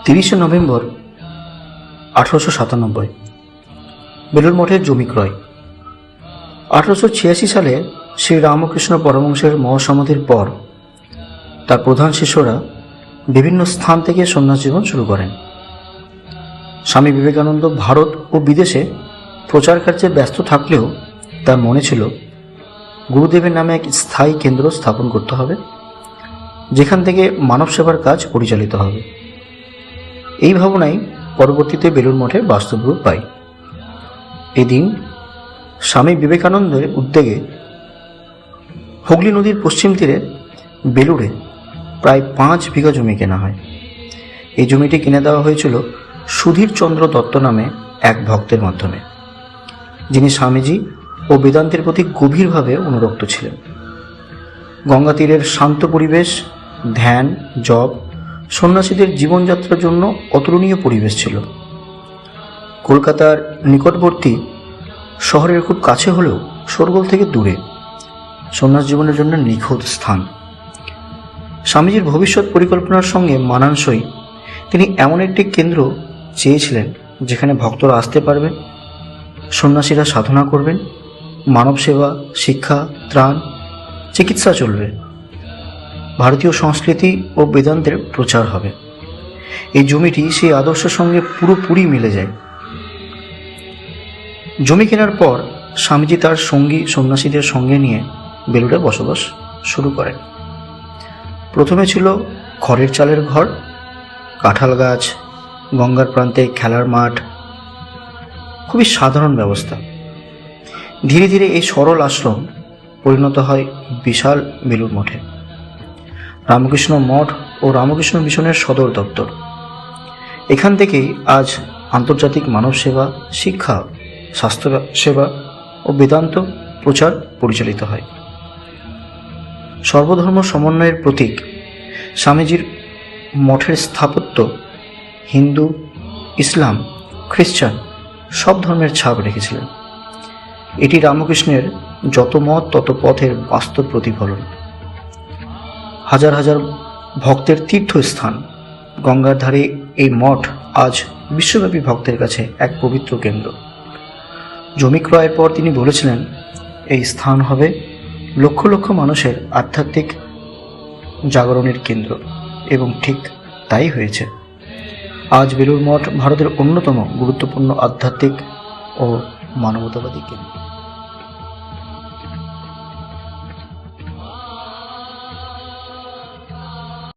30শে November 1897 Belur মঠের জমি ক্রয়। 1886 সালে শ্রী রামকৃষ্ণ পরমহংসের মহাসমাধির পর তার প্রধান শিষ্যরা বিভিন্ন স্থান থেকে সন্ন্যাস জীবন শুরু করেন। স্বামী বিবেকানন্দ ভারত ও বিদেশে প্রচার কার্যে ব্যস্ত থাকলেও তার মনে ছিল গুরুদেবের নামে এক স্থায়ী কেন্দ্র স্থাপন করতে হবে, যেখান থেকে মানব সেবার কাজ পরিচালিত হবে। এই ভাবনাই পরবর্তীতে বেলুড় মঠের বাস্তব রূপ পায়। এদিন স্বামী বিবেকানন্দের উদ্যোগে হুগলি নদীর পশ্চিম তীরে বেলুড়ে প্রায় 5 বিঘা জমি কেনা হয়। এই জমিটি কিনে দেওয়া হয়েছিল সুধীর চন্দ্র দত্ত নামে এক ভক্তের মাধ্যমে, যিনি স্বামীজি ও বেদান্তের প্রতি গভীরভাবে অনুরক্ত ছিলেন। গঙ্গা তীরের শান্ত পরিবেশ, ধ্যান, জপ, সন্ন্যাসীদের জীবনযাত্রার জন্য অতুলনীয় পরিবেশ ছিল। কলকাতার নিকটবর্তী শহরের খুব কাছে হলেও শোরগোল থেকে দূরে, সন্ন্যাস জীবনের জন্য নিখুঁত স্থান। স্বামীজির ভবিষ্যৎ পরিকল্পনার সঙ্গে মানানসই তিনি এমন একটি কেন্দ্র চেয়েছিলেন যেখানে ভক্তরা আসতে পারবেন, সন্ন্যাসীরা সাধনা করবেন, মানব সেবা, শিক্ষা, ত্রাণ, চিকিৎসা চলবে, ভারতীয় সংস্কৃতি ও বেদান্তের প্রচার হবে। এই জমিটি সেই আদর্শের সঙ্গে পুরোপুরি মিলে যায়। জমি কেনার পর স্বামীজি তার সঙ্গী সন্ন্যাসীদের সঙ্গে নিয়ে বেলুড়ে বসবাস শুরু করেন। প্রথমে ছিল খড়ের চালের ঘর, কাঁঠাল গাছ, গঙ্গার প্রান্তে খেলার মাঠ, খুবই সাধারণ ব্যবস্থা। ধীরে ধীরে এই সরল আশ্রম পরিণত হয় বিশাল বেলুড় মঠে। রামকৃষ্ণ মঠ ও রামকৃষ্ণ মিশনের সদর দপ্তর। এখান থেকেই আজ আন্তর্জাতিক মানব সেবা, শিক্ষা, স্বাস্থ্য সেবা ও বেদান্ত প্রচার পরিচালিত হয়। সর্বধর্ম সমন্বয়ের প্রতীক স্বামীজির মঠের স্থাপত্য হিন্দু, ইসলাম, খ্রিস্টান সব ধর্মের ছাপ রেখেছিলেন। এটি রামকৃষ্ণের যত মত তত পথের বাস্তব প্রতিফলন। হাজার হাজার ভক্তের তীর্থস্থান গঙ্গার ধারে এই মঠ আজ বিশ্বব্যাপী ভক্তের কাছে এক পবিত্র কেন্দ্র। জমি ক্রয়ের পর তিনি বলেছিলেন, এই স্থান হবে লক্ষ লক্ষ মানুষের আধ্যাত্মিক জাগরণের কেন্দ্র, এবং ঠিক তাই হয়েছে। আজ বেলুড় মঠ ভারতের অন্যতম গুরুত্বপূর্ণ আধ্যাত্মিক ও মানবতাবাদী কেন্দ্র।